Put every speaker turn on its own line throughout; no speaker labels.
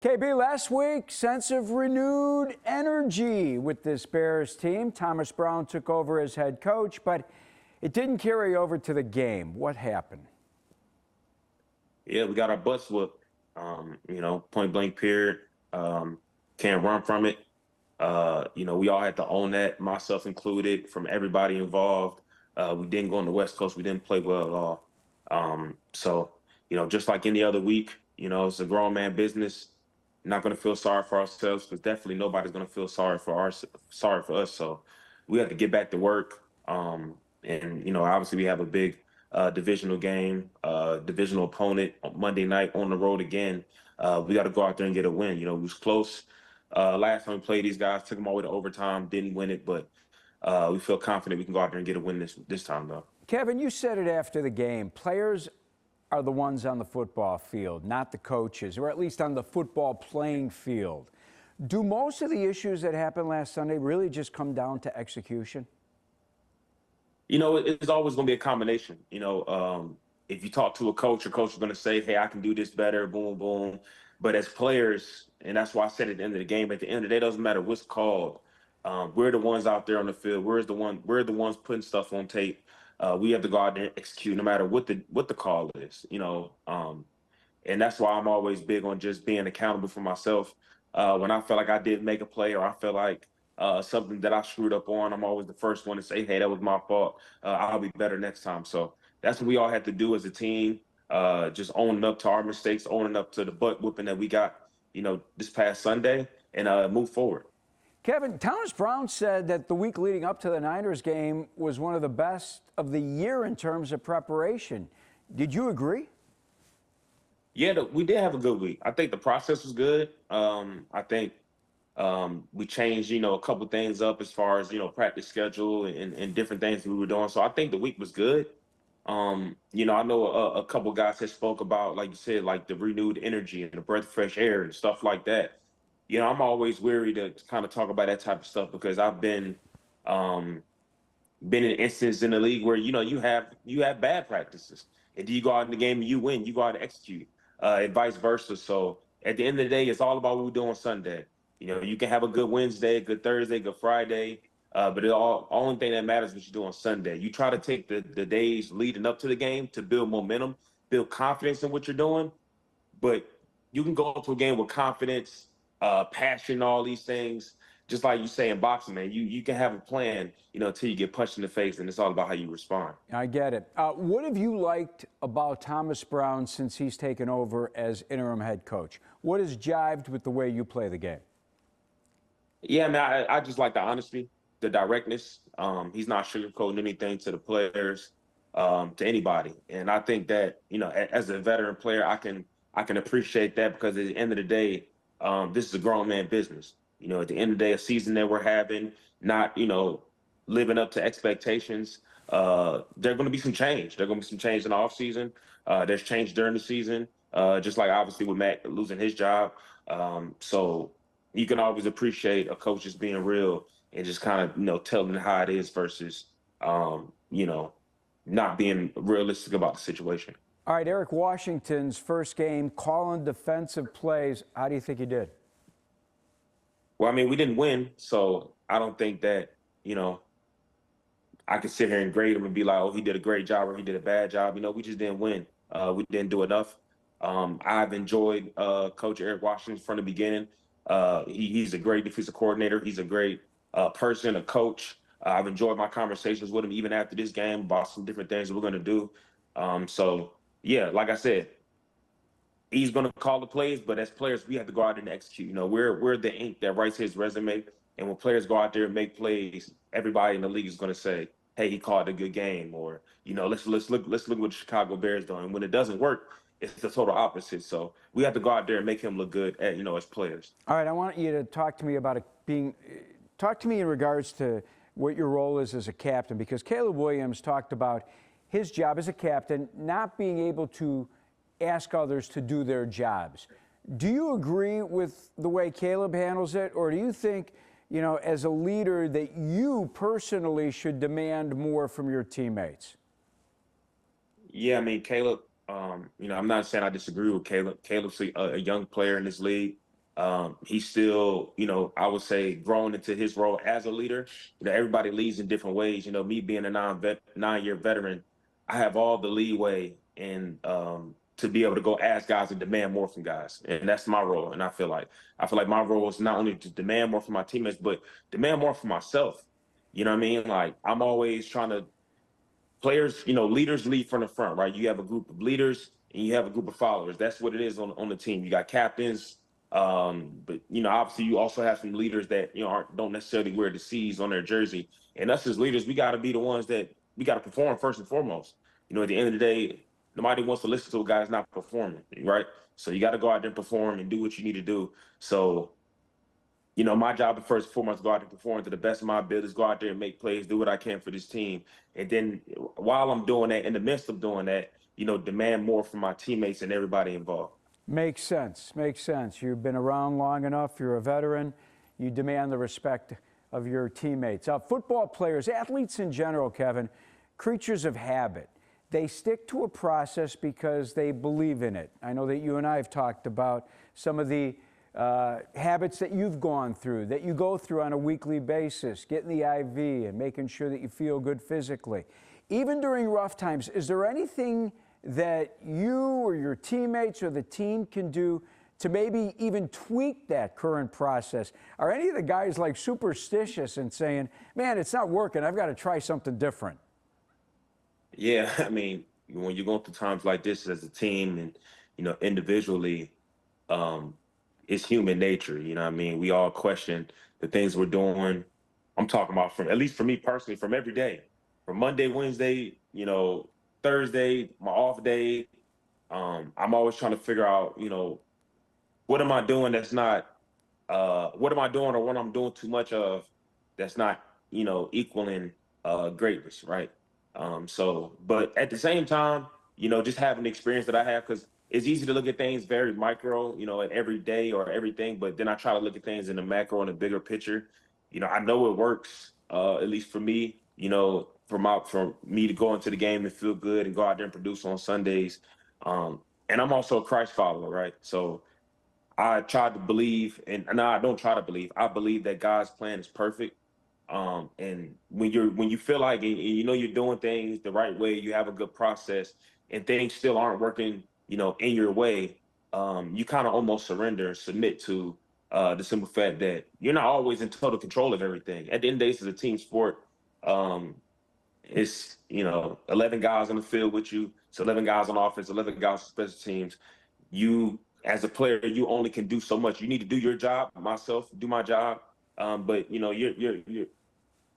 KB, last week, sense of renewed energy with this Bears team. Thomas Brown took over as head coach, but it didn't carry over to the game. What happened?
Yeah, we got our butts whooped. Point blank period. Can't run from it. We all had to own that, myself included, from everybody involved. We didn't go on the West Coast. We didn't play well at all. Just like any other week, it's a grown man business. Not going to feel sorry for ourselves because definitely nobody's going to feel sorry for us. So we have to get back to work. Obviously we have a big divisional game, divisional opponent on Monday night on the road again. We got to go out there and get a win. We was close last time we played these guys, took them all the way to overtime, didn't win it, but we feel confident we can go out there and get a win this time, though.
Kevin, you said it after the game. Players are the ones on the football field, not the coaches, or at least on the football playing field. Do most of the issues that happened last Sunday really just come down to execution?
It's always going to be a combination. If you talk to a coach, your coach is going to say, hey, I can do this better, boom, boom. But as players, and that's why I said at the end of the game, at the end of the day, it doesn't matter what's called. We're the ones out there on the field. We're the ones putting stuff on tape. We have to go out there and execute no matter what the call is, and that's why I'm always big on just being accountable for myself. When I feel like I didn't make a play or I feel like something that I screwed up on, I'm always the first one to say, hey, that was my fault. I'll be better next time. So that's what we all have to do as a team, just owning up to our mistakes, owning up to the butt whooping that we got, this past Sunday, and move forward.
Kevin, Thomas Brown said that the week leading up to the Niners game was one of the best of the year in terms of preparation. Did you agree?
Yeah, we did have a good week. I think the process was good. I think we changed, a couple things up as far as, practice schedule and different things we were doing. So I think the week was good. I know a couple guys had spoke about, like you said, like the renewed energy and the breath of fresh air and stuff like that. I'm always weary to kind of talk about that type of stuff because I've been in instances in the league where, you have bad practices. And you go out in the game and you win, you go out and execute, and vice versa. So at the end of the day, it's all about what we do on Sunday. You can have a good Wednesday, good Thursday, good Friday, but the only thing that matters is what you do on Sunday. You try to take the days leading up to the game to build momentum, build confidence in what you're doing. But you can go into a game with confidence, passion, all these things. Just like you say in boxing, man, you can have a plan, until you get punched in the face, and it's all about how you respond.
I get it. What have you liked about Thomas Brown since he's taken over as interim head coach? What has jived with the way you play the game?
Yeah, man, I just like the honesty, the directness. He's not sugarcoating anything to the players, to anybody. And I think that, as a veteran player, I can appreciate that because at the end of the day, this is a grown man business. At the end of the day, a season that we're having, not, living up to expectations, there are going to be some change. There are going to be some change in the offseason. There's change during the season, just like obviously with Matt losing his job. So you can always appreciate a coach just being real and just kind of, telling how it is versus, not being realistic about the situation.
All right, Eric Washington's first game, calling defensive plays. How do you think he did?
Well, I mean, we didn't win, so I don't think that, I could sit here and grade him and be like, oh, he did a great job or he did a bad job. We just didn't win. We didn't do enough. I've enjoyed Coach Eric Washington from the beginning. He's a great defensive coordinator. He's a great person, a coach. I've enjoyed my conversations with him even after this game about some different things that we're going to do. Yeah, like I said, he's going to call the plays, but as players, we have to go out and execute. We're the ink that writes his resume. And when players go out there and make plays, everybody in the league is going to say, hey, he called a good game, or, let's look what the Chicago Bears doing. And when it doesn't work, it's the total opposite. So we have to go out there and make him look good as players.
All right, I want you to talk to me about talk to me in regards to what your role is as a captain, because Caleb Williams talked about his job as a captain not being able to ask others to do their jobs. Do you agree with the way Caleb handles it, or do you think, as a leader, that you personally should demand more from your teammates?
Yeah, I mean, Caleb, I'm not saying I disagree with Caleb. Caleb's a young player in this league. He's still, I would say, growing into his role as a leader. Everybody leads in different ways. Me being a 9-year veteran, I have all the leeway and to be able to go ask guys and demand more from guys, and that's my role. And I feel like my role is not only to demand more from my teammates, but demand more from myself. You know what I mean? Like, I'm always trying to players, leaders lead from the front, right? You have a group of leaders and you have a group of followers. That's what it is on the team. You got captains, but obviously you also have some leaders that don't necessarily wear the C's on their jersey. And us as leaders, we got to be the ones that we got to perform first and foremost. At the end of the day, nobody wants to listen to a guy that's not performing, right? So you got to go out there and perform and do what you need to do. So my job is first and foremost to go out and perform to the best of my abilities, go out there and make plays, do what I can for this team. And then while I'm doing that, in the midst of doing that, demand more from my teammates and everybody involved.
Makes sense. Makes sense. You've been around long enough. You're a veteran. You demand the respect of your teammates. Football players, athletes in general, Kevin, creatures of habit. They stick to a process because they believe in it. I know that you and I have talked about some of the habits that you've gone through, that you go through on a weekly basis, getting the IV and making sure that you feel good physically. Even during rough times, is there anything that you or your teammates or the team can do to maybe even tweak that current process? Are any of the guys like superstitious and saying, man, it's not working, I've got to try something different?
Yeah, I mean, when you're going through times like this as a team and, individually, um, it's human nature. You know what I mean? We all question the things we're doing. I'm talking about, from, at least for me personally, from every day, from Monday, Wednesday, Thursday, my off day. I'm always trying to figure out, what am I doing that's not, what am I doing, or what I'm doing too much of that's not, equaling greatness, right? But at the same time, just having the experience that I have, because it's easy to look at things very micro, at every day or everything, but then I try to look at things in the macro and the bigger picture. I know it works, at least for me, for me to go into the game and feel good and go out there and produce on Sundays. And I'm also a Christ follower, right? So I try to believe, and no, I don't try to believe. I believe that God's plan is perfect. And when you feel like, and you're doing things the right way, you have a good process, and things still aren't working, in your way, you kind of almost surrender and submit to the simple fact that you're not always in total control of everything. At the end of the day, it's a team sport. Um, it's 11 guys on the field with you. It's 11 guys on offense, 11 guys on special teams. You, as a player, you only can do so much. You need to do your job. Myself, do my job. But you're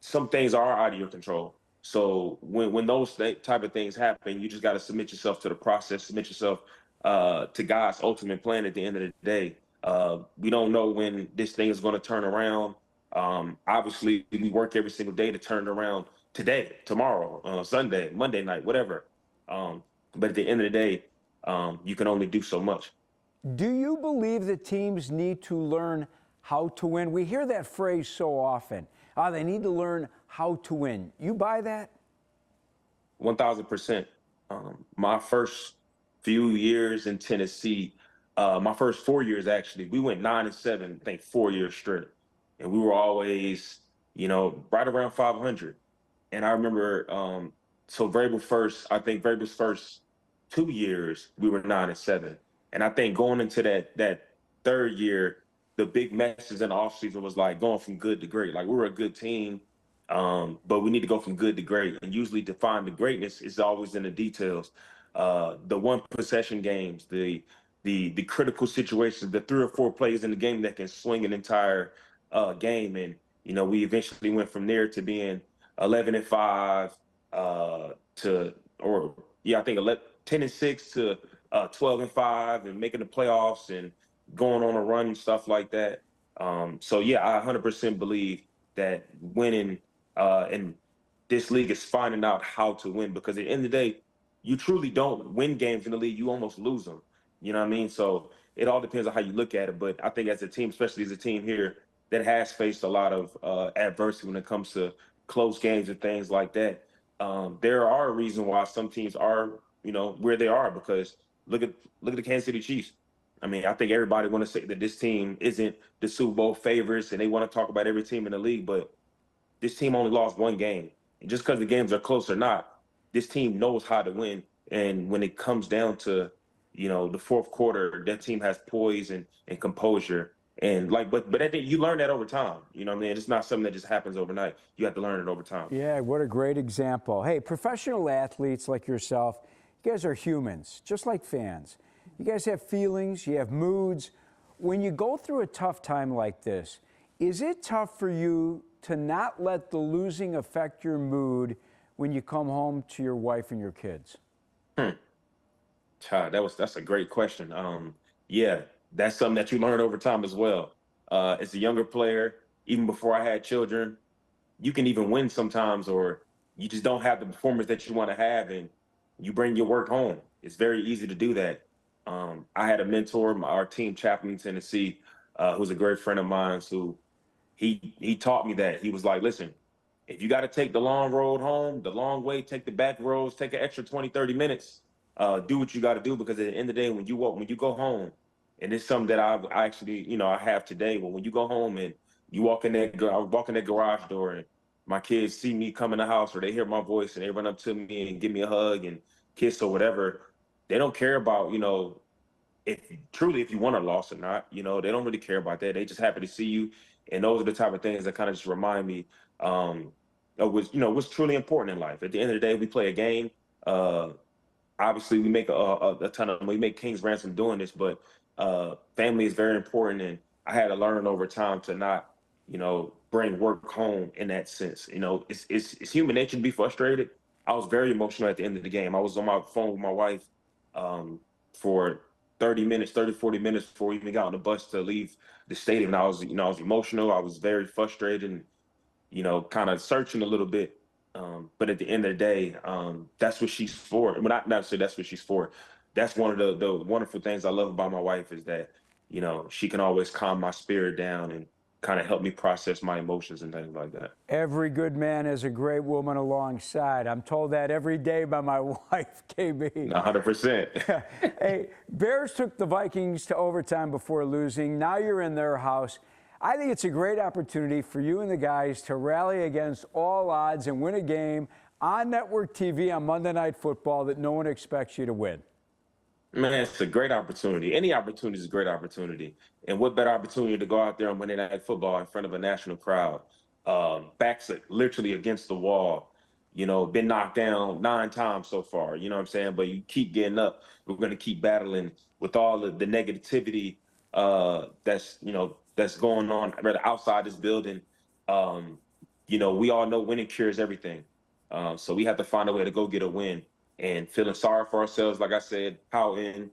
some things are out of your control. So when those type of things happen, you just got to submit yourself to the process, submit yourself to God's ultimate plan at the end of the day. We don't know when this thing is going to turn around. Obviously, we work every single day to turn it around today, tomorrow, Sunday, Monday night, whatever. But at the end of the day, you can only do so much.
Do you believe that teams need to learn how to win? We hear that phrase so often. They need to learn how to win. You buy that?
1,000%. My first few years in Tennessee, my first 4 years actually, we went 9-7, I think 4 years straight, and we were always, right around 500. And I remember, so I think Vrabel's first 2 years, we were 9-7, and I think going into that third year, the big message in the offseason was like going from good to great. Like, we were a good team, but we need to go from good to great. And usually to find the greatness is always in the details. The one possession games, the critical situations, the 3 or 4 plays in the game that can swing an entire game. And we eventually went from there to being 11-5 I think 10-6 to 12-5 and making the playoffs and going on a run and stuff like that. So yeah, I 100% believe that winning in this league is finding out how to win, because at the end of the day, you truly don't win games in the league, you almost lose them. You know what I mean? So it all depends on how you look at it. But I think as a team, especially as a team here that has faced a lot of adversity when it comes to close games and things like that, there are a reason why some teams are, where they are, because look at the Kansas City Chiefs. I mean, I think everybody want to say that this team isn't the Super Bowl favorites, and they want to talk about every team in the league, but this team only lost one game. And just because the games are close or not, this team knows how to win. And when it comes down to, the fourth quarter, that team has poise and composure. And but I think you learn that over time. You know what I mean? It's not something that just happens overnight. You have to learn it over time.
Yeah, what a great example. Hey, professional athletes like yourself, you guys are humans, just like fans. You guys have feelings, you have moods. When you go through a tough time like this, is it tough for you to not let the losing affect your mood when you come home to your wife and your kids?
Child, that's a great question. Yeah, that's something that you learn over time as well. As a younger player, even before I had children, you can even win sometimes, or you just don't have the performance that you want to have, and you bring your work home. It's very easy to do that. I had a mentor, our team chaplain in Tennessee, who's a great friend of mine, who he taught me that. He was like, listen, if you got to take the long road home, the long way, take the back roads, take an extra 20, 30 minutes, do what you got to do, because at the end of the day, when you go home, and it's something that I actually, I have today, but when you go home and you walk in I walk in that garage door, and my kids see me come in the house, or they hear my voice and they run up to me and give me a hug and kiss or whatever, they don't care about, if you won or lost or not. They don't really care about that. They just happy to see you. And those are the type of things that kind of just remind me of what's truly important in life. At the end of the day, we play a game. Obviously, we make we make king's ransom doing this, but family is very important. And I had to learn over time to not, bring work home in that sense. It's human nature to be frustrated. I was very emotional at the end of the game. I was on my phone with my wife for 40 minutes before we even got on the bus to leave the stadium. And I was emotional. I was very frustrated and, kind of searching a little bit. But at the end of the day, that's what she's for. Well, not necessarily that's what she's for. That's one of the wonderful things I love about my wife, is that, she can always calm my spirit down and kind of help me process my emotions and things like that.
Every good man has a great woman alongside. I'm told that every day by my wife, KB.
100%.
Hey, Bears took the Vikings to overtime before losing. Now you're in their house. I think it's a great opportunity for you and the guys to rally against all odds and win a game on network TV on Monday Night Football that no one expects you to win.
Man, it's a great opportunity. Any opportunity is a great opportunity. And what better opportunity to go out there on Monday Night Football in front of a national crowd, backs literally against the wall, been knocked down 9 times so far, you know what I'm saying? But you keep getting up. We're going to keep battling with all of the negativity that's going on right outside this building. We all know winning cures everything. So we have to find a way to go get a win. And feeling sorry for ourselves, like I said, pouting,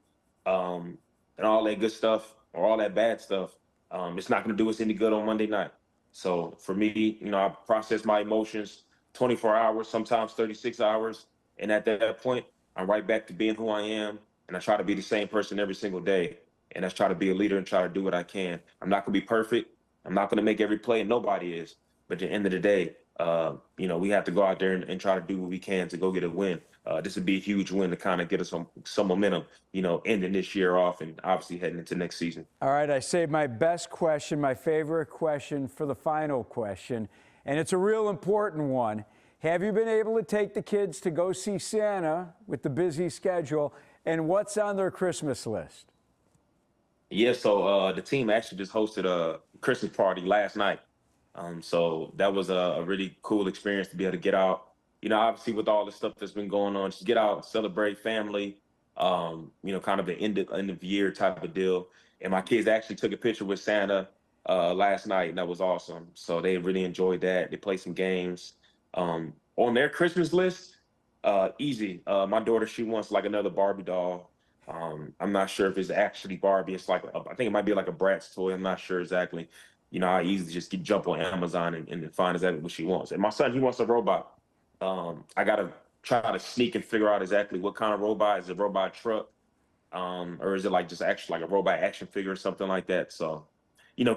and all that good stuff, or all that bad stuff, it's not going to do us any good on Monday night. So for me, I process my emotions 24 hours, sometimes 36 hours. And at that point, I'm right back to being who I am. And I try to be the same person every single day. And that's try to be a leader and try to do what I can. I'm not going to be perfect. I'm not going to make every play, and nobody is. But at the end of the day, we have to go out there and try to do what we can to go get a win. This would be a huge win to kind of get us some momentum, ending this year off and obviously heading into next season.
All right, I saved my best question, my favorite question, for the final question, and it's a real important one. Have you been able to take the kids to go see Santa with the busy schedule, and what's on their Christmas list?
Yeah, so the team actually just hosted a Christmas party last night. So that was a really cool experience to be able to get out. Obviously with all the stuff that's been going on, just get out, celebrate family, kind of the end of year type of deal. And my kids actually took a picture with Santa last night, and that was awesome. So they really enjoyed that. They played some games. On their Christmas list, easy. My daughter, she wants like another Barbie doll. I'm not sure if it's actually Barbie. It's like, I think it might be like a Bratz toy. I'm not sure exactly. I easily just jump on Amazon and find exactly what she wants. And my son, he wants a robot. I got to try to sneak and figure out exactly what kind of robot. Is it a robot truck? Or is it like just actually like a robot action figure or something like that? So,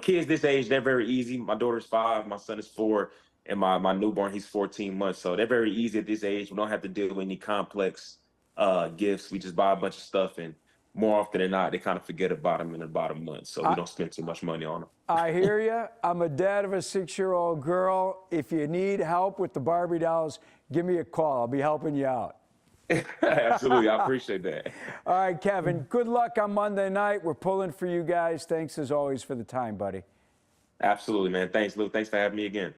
kids this age, they're very easy. My daughter's 5, my son is 4, and my newborn, he's 14 months. So they're very easy at this age. We don't have to deal with any complex gifts. We just buy a bunch of stuff and more often than not, they kind of forget about them in about a month. So we
I,
don't spend too much money on them.
I hear you. I'm a dad of a 6-year-old girl. If you need help with the Barbie dolls, give me a call. I'll be helping you out.
Absolutely. I appreciate that.
All right, Kevin, good luck on Monday night. We're pulling for you guys. Thanks as always for the time, buddy.
Absolutely, man. Thanks, Lou. Thanks for having me again.